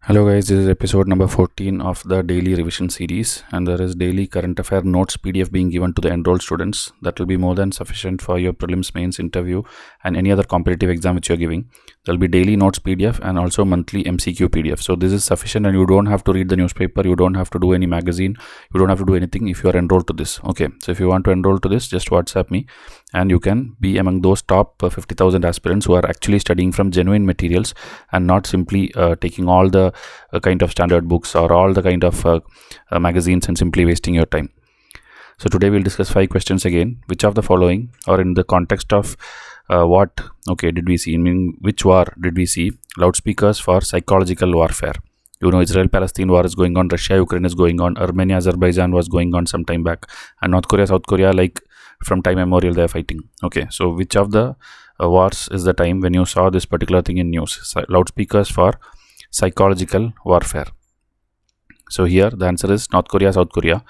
Hello guys, this is episode number 14 of the daily revision series, and there is daily current affair notes PDF being given to the enrolled students. That will be more than sufficient for your prelims, mains, interview and any other competitive exam which you are giving. There will be daily notes PDF and also monthly MCQ PDF. So this is sufficient and you don't have to read the newspaper, you don't have to do any magazine, you don't have to do anything if you are enrolled to this. Okay, so if you want to enroll to this, just WhatsApp me and you can be among those top 50,000 aspirants who are actually studying from genuine materials and not simply taking all the kind of standard books or all the kind of magazines and simply wasting your time. So today we'll discuss 5 questions again. Which of the following, or in the context of what did we see? I mean, which war did we see? Loudspeakers for psychological warfare. You know, Israel-Palestine war is going on, Russia-Ukraine is going on, Armenia-Azerbaijan was going on some time back, and North Korea, South Korea, like from time immemorial they are fighting. Okay, so which of the wars is the time when you saw this particular thing in news? Loudspeakers for psychological warfare. So here the answer is North Korea, South Korea.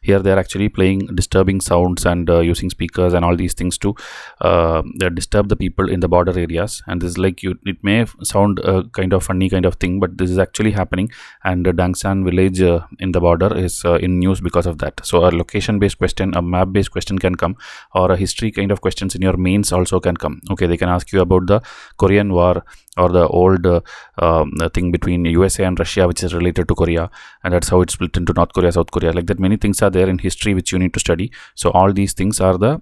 Here they are actually playing disturbing sounds and using speakers and all these things to disturb the people in the border areas. And this is like, it may sound a kind of funny kind of thing, but this is actually happening. And Dangsan village in the border is in news because of that. So a location based question, a map based question can come, or a history kind of questions in your mains also can come. Okay, they can ask you about the Korean War or the old thing between USA and Russia, which is related to Korea, and that's how it's split into North Korea, South Korea. Like that, many things are there in history which you need to study. So all these things are the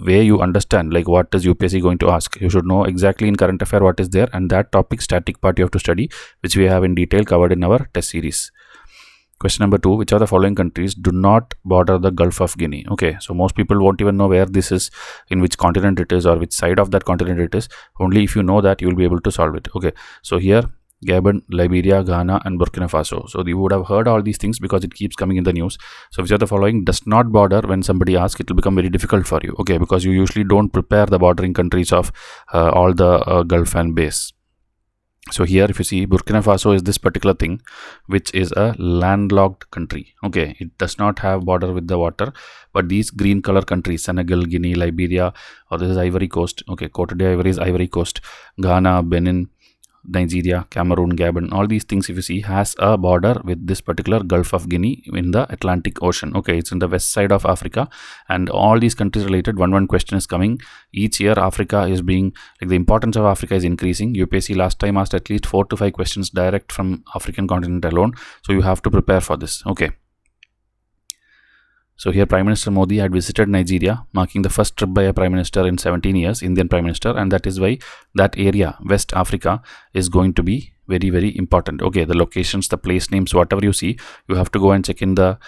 way you understand like what is UPSC going to ask. You should know exactly in current affair what is there, and that topic static part you have to study, which we have in detail covered in our test series. Question number 2, which of the following countries do not border the Gulf of Guinea? Okay, so most people won't even know where this is, in which continent it is, or which side of that continent it is. Only if you know that, you will be able to solve it. Okay, so here Gabon, Liberia, Ghana and Burkina Faso. So you would have heard all these things because it keeps coming in the news. So which of the following does not border? When somebody asks, it will become very difficult for you. Okay, because you usually don't prepare the bordering countries of all the Gulf and base. So here if you see, Burkina Faso is this particular thing which is a landlocked country. Okay, it does not have border with the water, but these green color countries, Senegal, Guinea, Liberia, or this is Ivory Coast. Okay, Cote d'Ivoire is Ivory Coast, Ghana, Benin, Nigeria, Cameroon, Gabon, all these things if you see has a border with this particular Gulf of Guinea in the Atlantic Ocean. Okay, it's in the west side of Africa, and all these countries related. One question is coming each year. Africa is being, like, the importance of Africa is increasing. UPSC last time asked at least 4 to 5 questions direct from African continent alone, so you have to prepare for this. Okay, so here Prime Minister Modi had visited Nigeria, marking the first trip by a Prime Minister in 17 years, Indian Prime Minister, and that is why that area, West Africa, is going to be very, very important. Okay, the locations, the place names, whatever you see, you have to go and check in the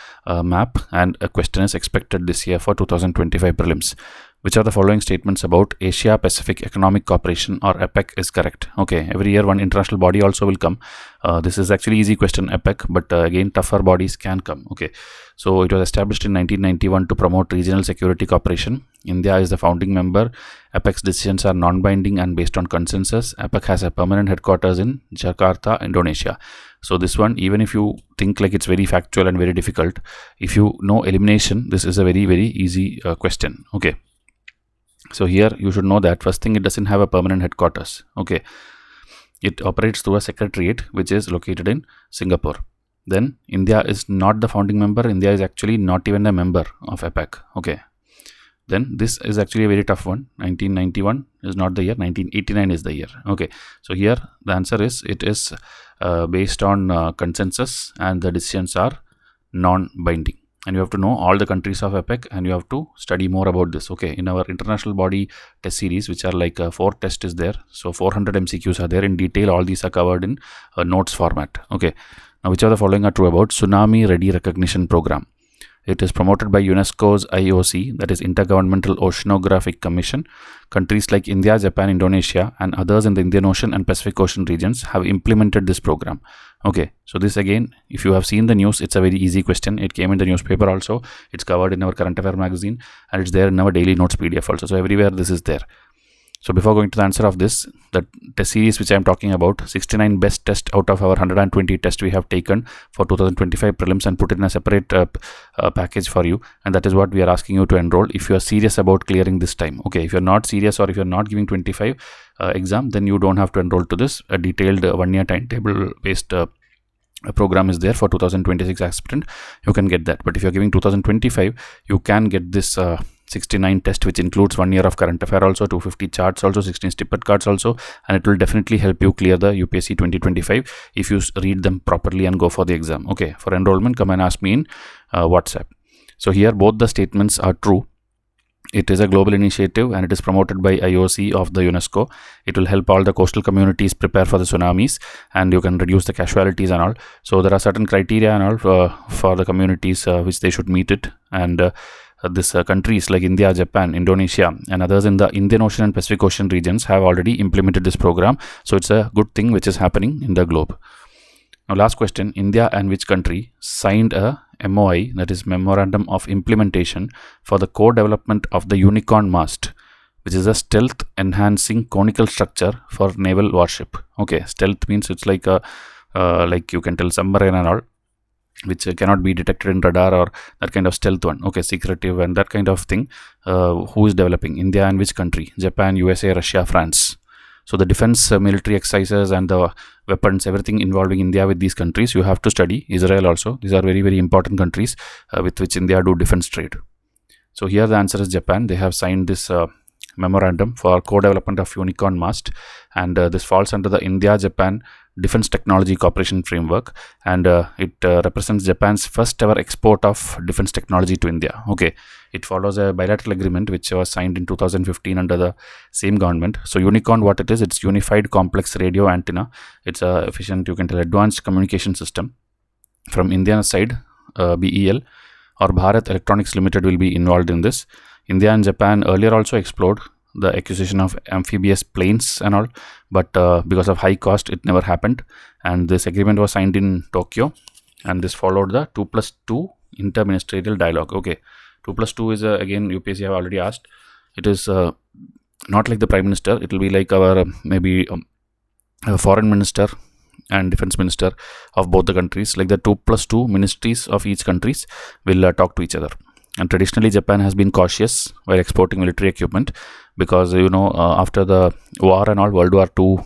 map, and a question is expected this year for 2025 prelims. Which are the following statements about Asia Pacific Economic Cooperation, or APEC, is correct? Okay, every year one international body also will come. This is actually easy question, APEC, but again tougher bodies can come. Okay, so it was established in 1991 to promote regional security cooperation. India is the founding member. APEC's decisions are non-binding and based on consensus. APEC has a permanent headquarters in Jakarta, Indonesia. So this one, even if you think like it's very factual and very difficult, if you know elimination, this is a very, very easy question. Okay, so here you should know that first thing, it doesn't have a permanent headquarters. Okay, it operates through a secretariat which is located in Singapore. Then India is not the founding member. India is actually not even a member of APEC. Okay, then this is actually a very tough one. 1991 is not the year, 1989 is the year. Okay, so here the answer is, it is based on consensus, and the decisions are non-binding. And you have to know all the countries of APEC, and you have to study more about this. Okay, in our international body test series, which are like 4 tests is there, so 400 MCQs are there in detail. All these are covered in notes format. Okay, now which of the following are true about Tsunami Ready Recognition Program? It is promoted by UNESCO's IOC, that is Intergovernmental Oceanographic Commission. Countries like India, Japan, Indonesia and others in the Indian Ocean and Pacific Ocean regions have implemented this program. Okay, so this again, if you have seen the news, it's a very easy question. It came in the newspaper also, it's covered in our current affair magazine, and it's there in our daily notes PDF also. So everywhere this is there. So before going to the answer of this, the test series which I am talking about, 69 best tests out of our 120 tests we have taken for 2025 prelims and put it in a separate package for you, and that is what we are asking you to enroll if you are serious about clearing this time. Okay, if you are not serious, or if you are not giving 25 exam, then you don't have to enroll to this. A detailed 1 year timetable based program is there for 2026 aspirant, you can get that. But if you're giving 2025, you can get this 69 test, which includes 1 year of current affair also, 250 charts also, 16 snippet cards also, and it will definitely help you clear the UPSC 2025 if you read them properly and go for the exam. Okay, for enrollment, come and ask me in WhatsApp. So here both the statements are true. It is a global initiative and it is promoted by IOC of the UNESCO. It will help all the coastal communities prepare for the tsunamis, and you can reduce the casualties and all. So there are certain criteria and all for the communities which they should meet it. And these countries like India, Japan, Indonesia and others in the Indian Ocean and Pacific Ocean regions have already implemented this program. So it's a good thing which is happening in the globe. Now last question, India and which country signed a MOI, that is Memorandum of Implementation, for the co-development of the Unicorn mast, which is a stealth enhancing conical structure for naval warship. Okay, stealth means it's like a like you can tell submarine and all, which cannot be detected in radar, or that kind of stealth one. Okay, secretive and that kind of thing. Who is developing? India and which country? Japan, USA, Russia, France. So the defense military exercises and the weapons, everything involving India with these countries, you have to study. Israel also. These are very, very important countries with which India do defense trade. So here the answer is Japan. They have signed this memorandum for co-development of Unicorn mast, and this falls under the India-Japan Defense Technology Cooperation Framework, and it represents Japan's first ever export of defense technology to India. Okay, it follows a bilateral agreement which was signed in 2015 under the same government. So Unicorn, what it is, it's Unified Complex Radio Antenna. It's a efficient, you can tell, advanced communication system. From Indian side, BEL or Bharat Electronics Limited will be involved in this. India and Japan earlier also explored the acquisition of amphibious planes and all, but because of high cost it never happened, and this agreement was signed in Tokyo, and this followed the 2+2 interministerial dialogue. Okay, 2+2 is again UPSC have already asked. It is not like the Prime Minister, it will be like our maybe a foreign minister and defense minister of both the countries. Like the 2+2 ministries of each countries will talk to each other. And traditionally Japan has been cautious while exporting military equipment, because after the war and all, World War II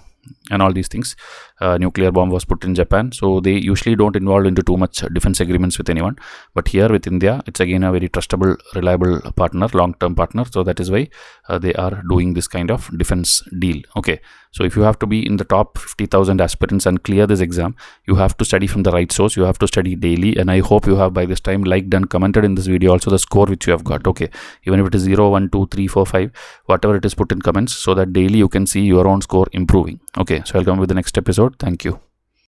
and all these things, nuclear bomb was put in Japan, so they usually don't involve into too much defense agreements with anyone. But here with India, it's again a very trustable, reliable partner, long-term partner, so that is why they are doing this kind of defense deal. Okay, so if you have to be in the top 50,000 aspirants and clear this exam, you have to study from the right source, you have to study daily, and I hope you have by this time liked and commented in this video also the score which you have got. Okay, even if it is 0, 1, 2, 3, 4, 5, whatever it is, put in comments so that daily you can see your own score improving. Okay, so I'll come with the next episode. Thank you.